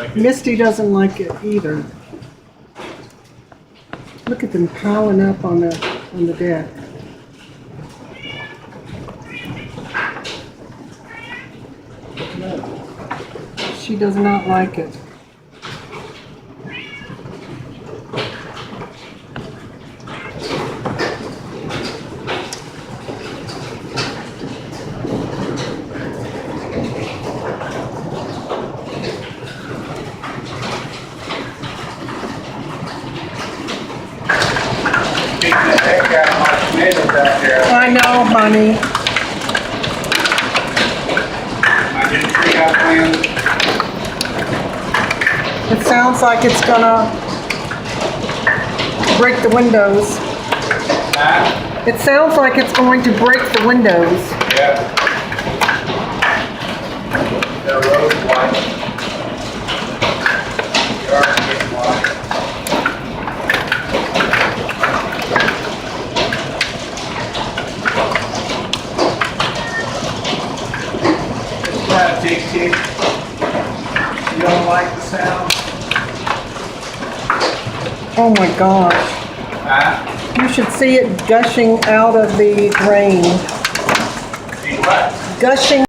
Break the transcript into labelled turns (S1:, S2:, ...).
S1: like it.
S2: Misty doesn't like it either. Look at them piling up on the deck. She does not like it.
S1: Beating the heck out of my tomatoes out there.
S2: I know, honey.
S1: I didn't tree out plans.
S2: It sounds like it's gonna break the windows. It sounds like it's going to break the windows.
S1: Yeah. They're rose white. They are getting white. Isn't that a tick? You don't like the sound?
S2: Oh my gosh.
S1: Huh?
S2: You should see it gushing out of the drain.
S1: See what?
S2: Gushing